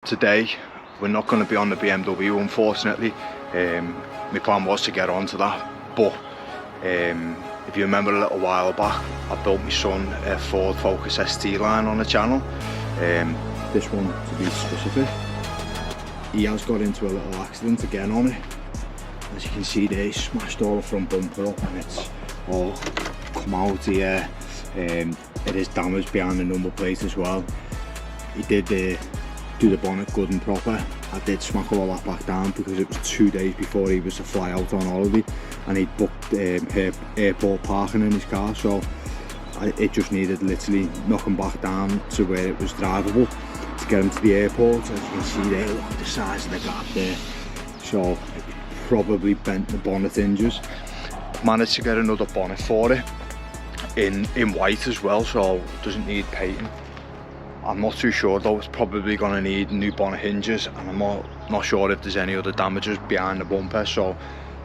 today we're not going to be on the BMW, unfortunately. My plan was to get onto that, but if you remember a little while back, I built my son a Ford Focus ST line on the channel. This one to be specific. He has got into a little accident again on it. As you can see there, he smashed all the front bumper up and it's all come out here. It is damaged behind the number plate as well. He did do the bonnet good and proper. I did smack all that back down because it was 2 days before he was to fly out on holiday, and he'd booked airport parking in his car, so it just needed literally knocking back down to where it was drivable to get him to the airport. As you can see there, look at the size of the gap there. So it probably bent the bonnet hinges. Managed to get another bonnet for it in white as well, so it doesn't need painting. I'm not too sure though, it's probably going to need new bonnet hinges, and I'm not sure if there's any other damages behind the bumper. So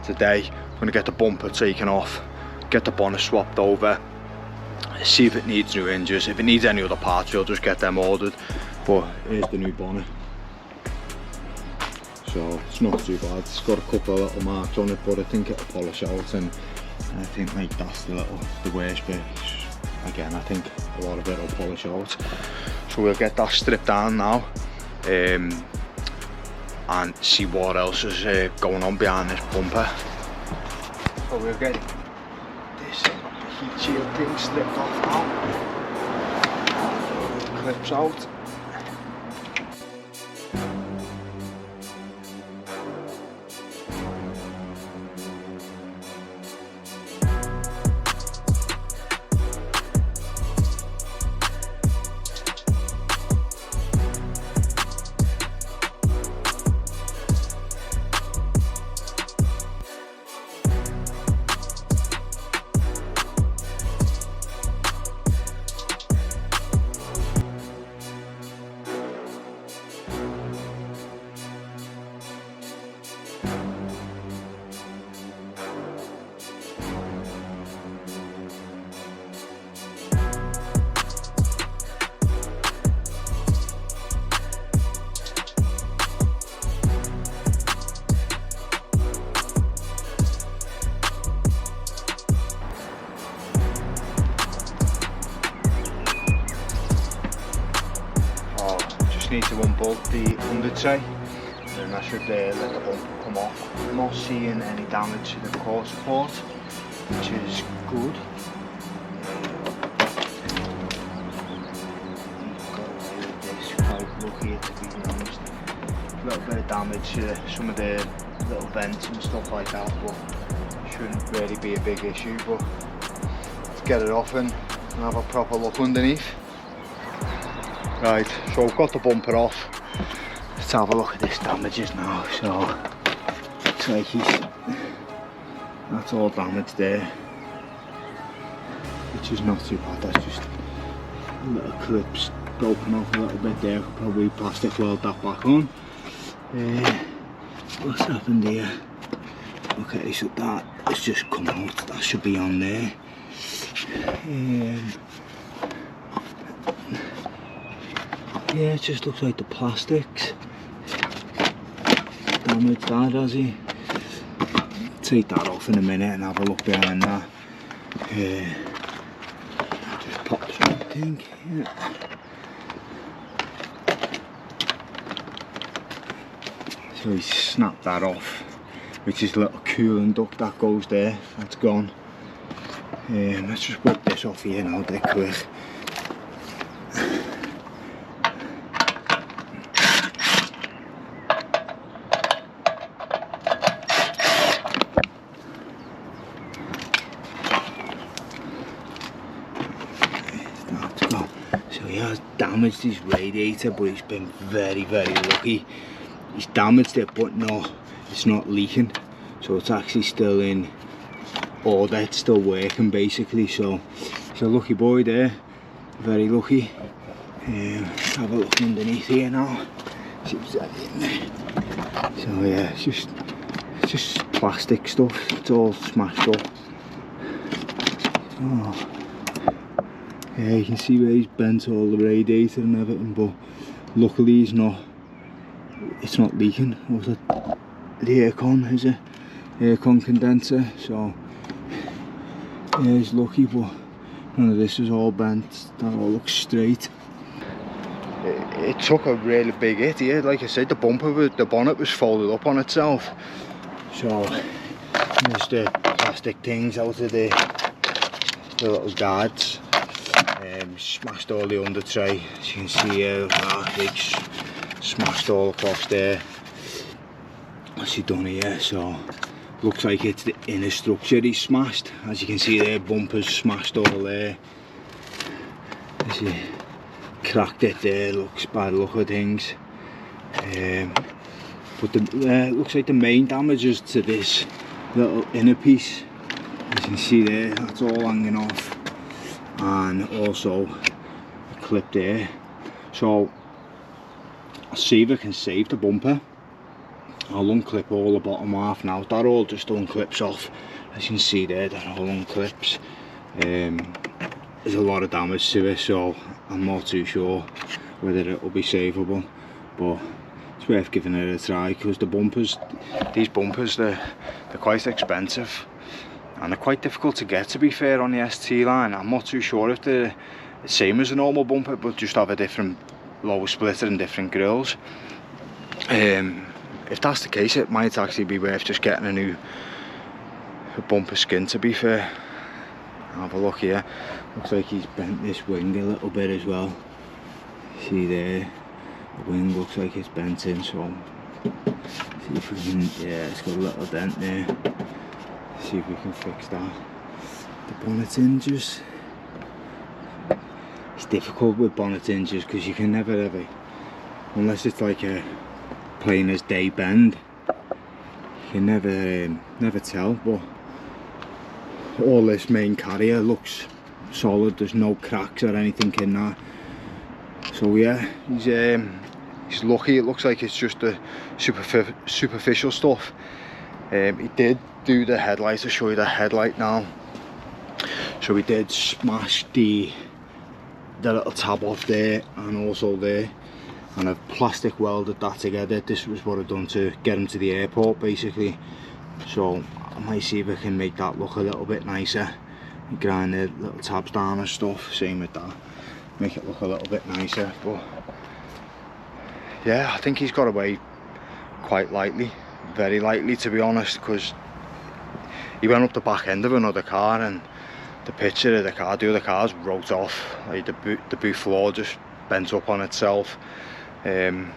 today I'm going to get the bumper taken off, get the bonnet swapped over, see if it needs new hinges. If it needs any other parts, we'll just get them ordered. But here's the new bonnet. So it's not too bad. It's got a couple of little marks on it, but I think it'll polish out, and I think like that's the worst bit. Again, I think a lot of it will polish out. So we'll get that stripped down now, and see what else is going on behind this bumper. So we'll get this heat shield thing stripped off now. Clips out. Need to unbolt the under tray, and then I should let the bumper come off. I'm not seeing any damage to the core support, which is good. Got away with this, quite lucky to be honest. A little bit of damage to some of the little vents and stuff like that, but shouldn't really be a big issue. But let's get it off and have a proper look underneath. Right, so I've got the bumper off. Let's have a look at this damages now. So it's like that's all damaged there, which is not too bad. That's just a little clips broken off a little bit there. Could probably plastic weld that back on. What's happened here? Okay, so that has just come out. That should be on there. Yeah, it just looks like the plastics damaged that, has he? Take that off in a minute and have a look behind that. Just pop something. Yeah. So he snapped that off, which is a little cooling duct that goes there. That's gone. Let's just whip this off here now, dead quick. He has damaged his radiator, but he's been very lucky. He's damaged it, but no, it's not leaking, so it's actually still in order. It's still working basically, so he's a lucky boy there, very lucky. Let's have a look underneath here now, see what's in there. So yeah, it's just plastic stuff, it's all smashed up. Oh. Yeah, you can see where he's bent all the radiator and everything, but luckily he's not it's not leaking. Was it the aircon? Is it aircon condenser? So yeah, he's lucky, but none of this is all bent. That all looks straight. It took a really big hit here. Like I said, the bonnet was folded up on itself. So there's the plastic things out of the little guards. Smashed all the under tray. As you can see here, big smashed all across there. What's he done here? So looks like it's the inner structure he smashed. As you can see there, bumpers smashed all there. Cracked it there, looks by the look of things. But looks like the main damage is to this little inner piece. As you can see there, that's all hanging off. And also a clip there. So I'll see if I can save the bumper. I'll unclip all the bottom half now. That all just unclips off. As you can see there, that all unclips. There's a lot of damage to it, so I'm not too sure whether it will be savable, but it's worth giving it a try, because these bumpers, they're quite expensive and they're quite difficult to get, to be fair, on the ST line. I'm not too sure if they're the same as a normal bumper, but just have a different lower splitter and different grills. If that's the case, it might actually be worth just getting a new bumper skin, to be fair. Have a look here. Looks like he's bent this wing a little bit as well. See there, the wing looks like it's bent in, so see if we can, yeah, it's got a little dent there. See if we can fix that. The bonnet hinges. It's difficult with bonnet hinges because you can never ever, unless it's like a plain as day bend, you can never tell. But all this main carrier looks solid, there's no cracks or anything in that. So yeah, he's lucky. It looks like it's just the superficial stuff. He did do the headlight. I'll show you the headlight now. So he did smash the little tab off there and also there, and I've plastic welded that together. This was what I've done to get him to the airport basically. So I might see if I can make that look a little bit nicer, grind the little tabs down and stuff, same with that, make it look a little bit nicer. But yeah, I think he's got away quite lightly, very lightly to be honest, because he went up the back end of another car and the picture of the other car's wrote off. Like the boot floor just bent up on itself. And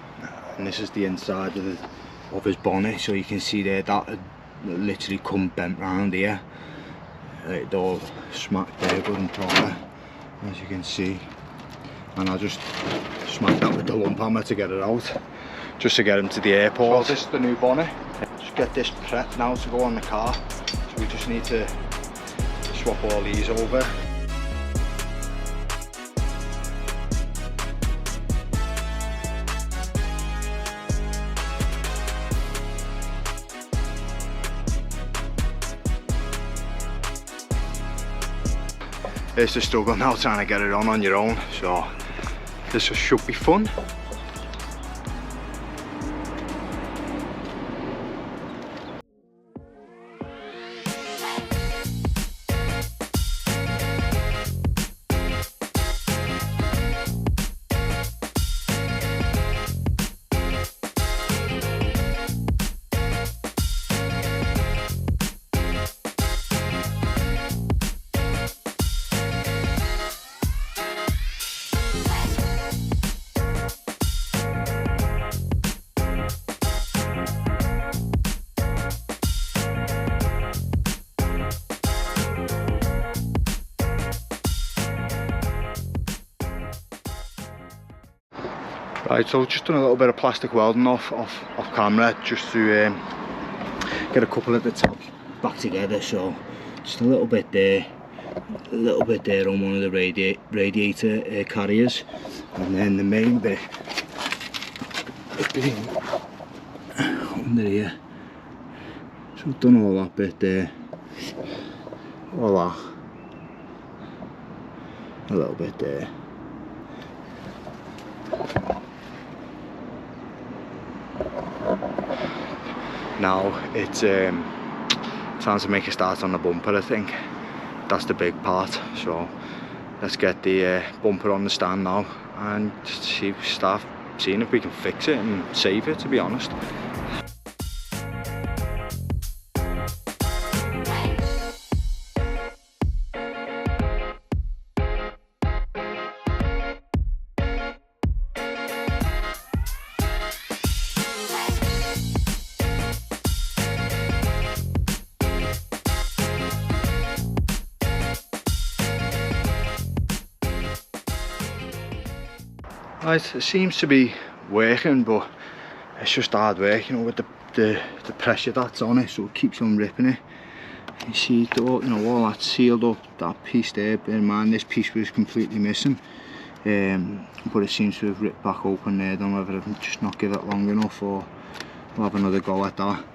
this is the inside of his bonnet, so you can see there that had literally come bent round here. It all smacked there good and proper, as you can see. And I just smacked that with the lump hammer to get it out, just to get him to the airport. So this is the new bonnet. Just get this prepped now to go on the car. So we just need to swap all these over. It's the struggle now trying to get it on your own, so this should be fun. Right, so just done a little bit of plastic welding off camera, just to get a couple of the tabs back together. So just a little bit there on one of the radiator carriers, and then the main bit under here. So I've done all that bit there, all that, a little bit there. Now it's time to make a start on the bumper. I think that's the big part, so let's get the bumper on the stand now and start seeing if we can fix it and save it, to be honest. Right, it seems to be working, but it's just hard work, you know, with the pressure that's on it, so it keeps on ripping it. You see it all, you know, all that sealed up, that piece there. Bear in mind this piece was completely missing, but it seems to have ripped back open there. I don't know whether I've just not give it long enough, or we'll have another go at that.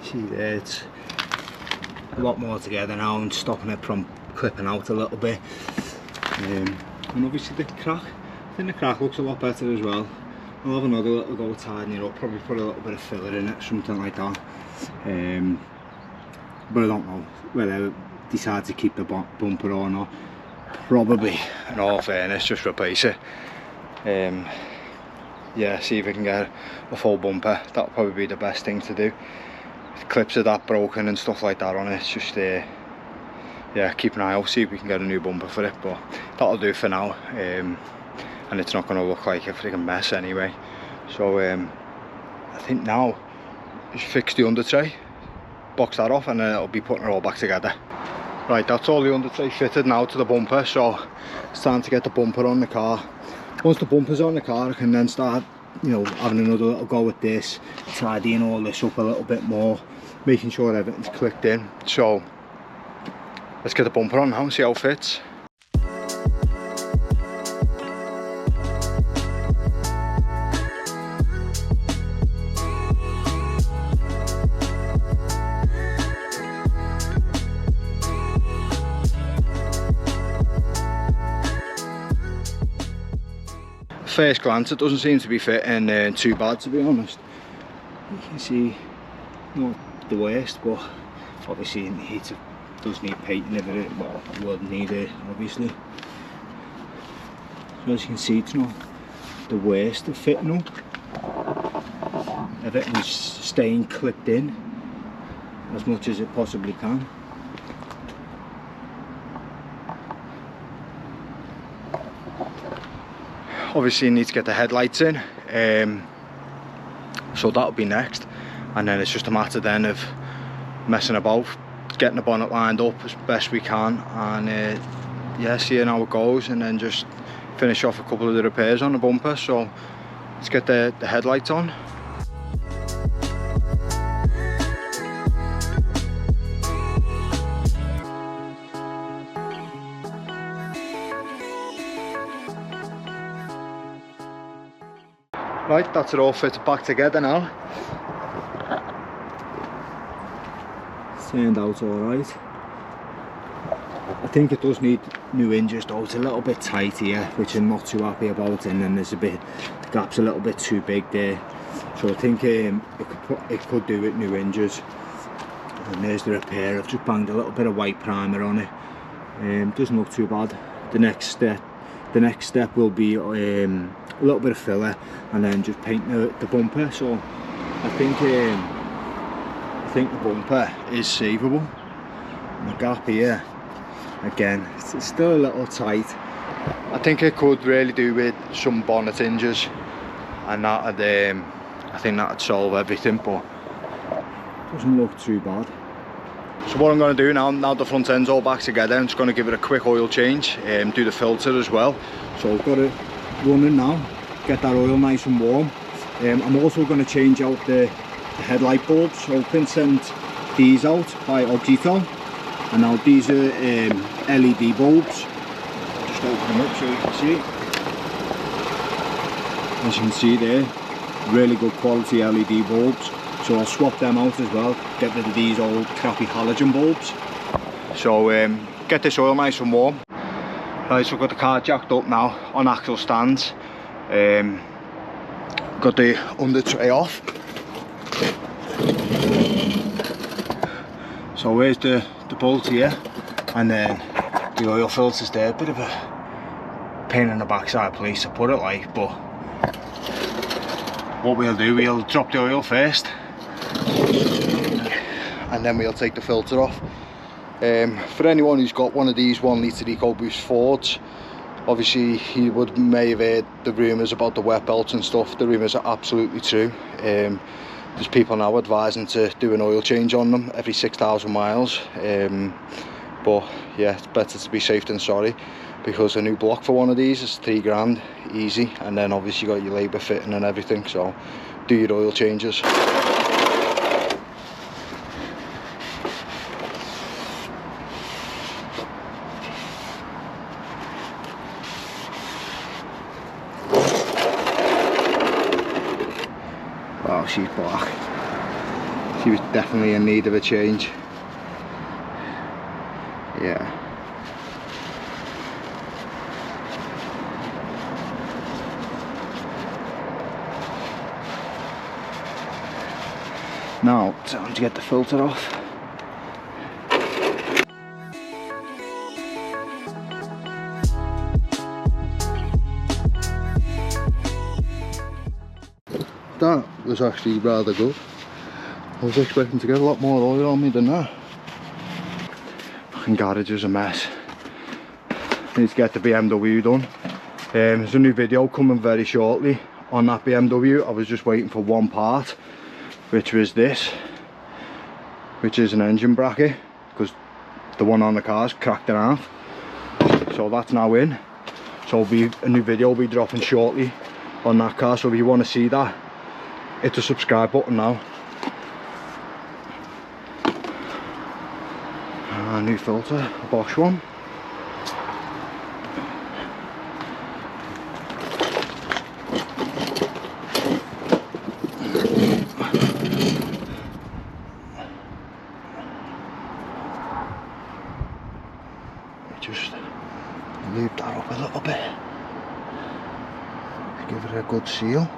See there, it's a lot more together now and stopping it from clipping out a little bit. And obviously the crack, I think the crack looks a lot better as well. I'll have another little go tidying it up, probably put a little bit of filler in it, something like that. But I don't know whether I decide to keep the bumper or not. Probably, in all fairness, just replace it. Yeah, see if we can get a full bumper. That'll probably be the best thing to do. Clips are that broken and stuff like that on it. It's just yeah, keep an eye out, see if we can get a new bumper for it, but that'll do for now. And it's not going to look like a freaking mess anyway. So I think now just fix the under tray, box that off, and then it'll be putting it all back together. Right, that's all the under tray fitted now to the bumper, so it's time to get the bumper on the car. Once the bumper's on the car, I can then start, you know, having another little go with this, tidying all this up a little bit more, making sure everything's clicked in. So let's get the bumper on now and see how it fits. First glance, it doesn't seem to be fitting too bad, to be honest. You can see, not the worst, but obviously it does need painting if it, well, it would need it, obviously. So as you can see, it's not the worst of fitting up. Everything's staying clipped in as much as it possibly can. Obviously you need to get the headlights in, so that'll be next, and then it's just a matter then of messing about, getting the bonnet lined up as best we can, and yeah, seeing how it goes, and then just finish off a couple of the repairs on the bumper. So let's get the headlights on. Right, that's it all fitted back together now. It's turned out alright. I think it does need new hinges though. It's a little bit tight here, which I'm not too happy about, and then there's the gap's a little bit too big there. So I think it could do with new hinges. And there's the repair. I've just banged a little bit of white primer on it. Doesn't look too bad. The next step will be a little bit of filler and then just paint the bumper. So I think the bumper is savable. And the gap here, again, it's still a little tight. I think it could really do with some bonnet hinges, and that I think that would solve everything, but doesn't look too bad. So what I'm going to do now the front end's all back together, I'm just going to give it a quick oil change, do the filter as well. So I've got it running now, get that oil nice and warm. I'm also going to change out the headlight bulbs. So I've been sent these out by Ogito, and now these are LED bulbs. Just open them up so you can see. As you can see there, really good quality LED bulbs. So I'll swap them out as well, get rid of these old crappy halogen bulbs. So get this oil nice and warm. Right, so I've got the car jacked up now on axle stands. Got the under tray off. So where's the bolt here, and then the oil filter's there. Bit of a pain in the backside place to put it like, but what we'll do, we'll drop the oil first and then we'll take the filter off. For anyone who's got one of these 1 litre EcoBoost Fords, obviously you may have heard the rumours about the wet belts and stuff. The rumours are absolutely true. There's people now advising to do an oil change on them every 6,000 miles. But yeah, it's better to be safe than sorry, because a new block for one of these is 3 grand easy, and then obviously you got your labour fitting and everything, so do your oil changes. Wow, she's black. She was definitely in need of a change. Yeah. Now, time to get the filter off. That was actually rather good. I was expecting to get a lot more oil on me than that. Fucking garage is a mess. Need to get the BMW done. There's a new video coming very shortly on that BMW. I was just waiting for one part, which was this, which is an engine bracket, because the one on the car's cracked in half. So that's now in. So a new video will be dropping shortly on that car. So if you want to see that, hit the subscribe button now. A new filter, a Bosch one. Just lube that up a little bit. Give it a good seal.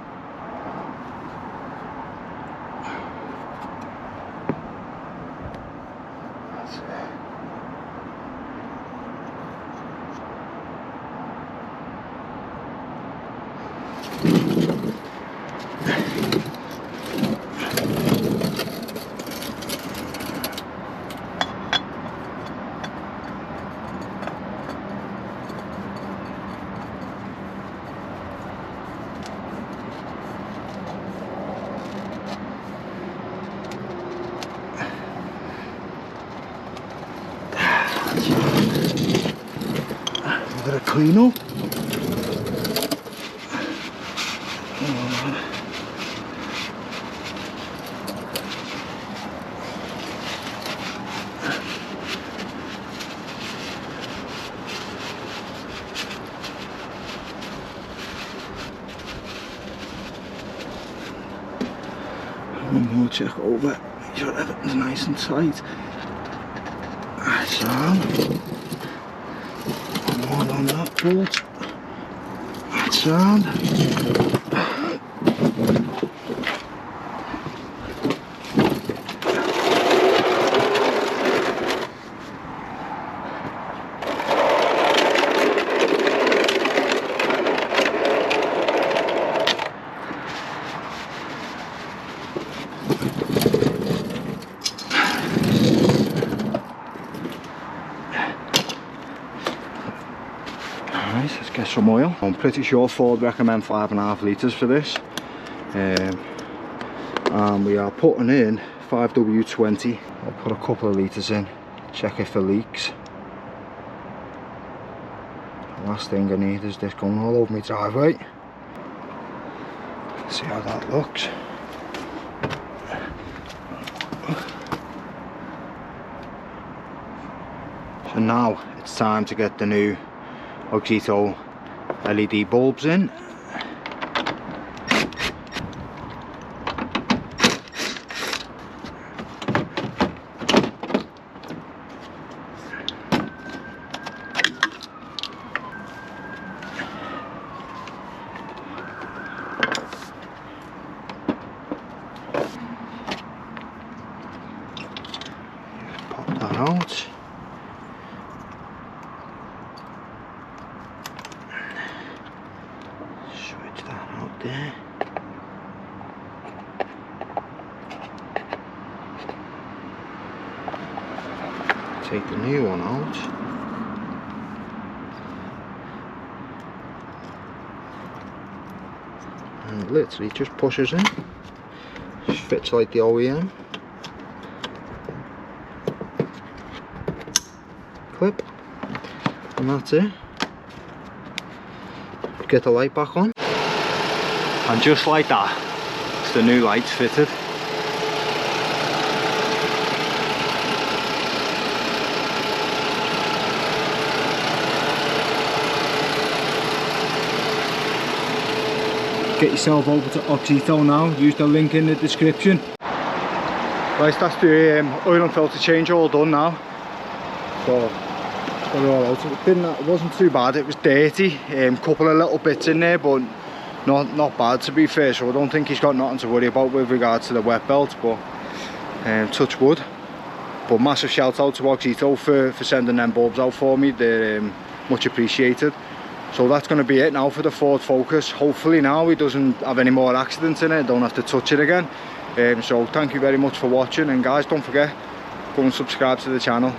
Give it a clean up. One more check over, make sure everything's nice and tight. That's on. One more on that bolt. That's on. Alright, let's get some oil. I'm pretty sure Ford recommend 5.5 litres for this. And we are putting in 5W20. I'll put a couple of litres in, check if it leaks. The last thing I need is this going all over my driveway. See how that looks. So now it's time to get the new Oxito LED bulbs in. Pop that out. Switch that out there. Take the new one out. And it literally just pushes in. Just fits like the OEM. Clip. And that's it. Get the light back on. And just like that, it's the new lights fitted. Get yourself over to Oxito now, use the link in the description. Right, that's the oil and filter change all done now. So got it all out. It wasn't too bad, it was dirty, couple of little bits in there, but not bad to be fair, so I don't think he's got nothing to worry about with regards to the wet belt, but touch wood. But massive shout out to Oxito for sending them bulbs out for me, they're much appreciated. So that's going to be it now for the Ford Focus. Hopefully now he doesn't have any more accidents in it, don't have to touch it again. So thank you very much for watching, and guys, don't forget, go and subscribe to the channel.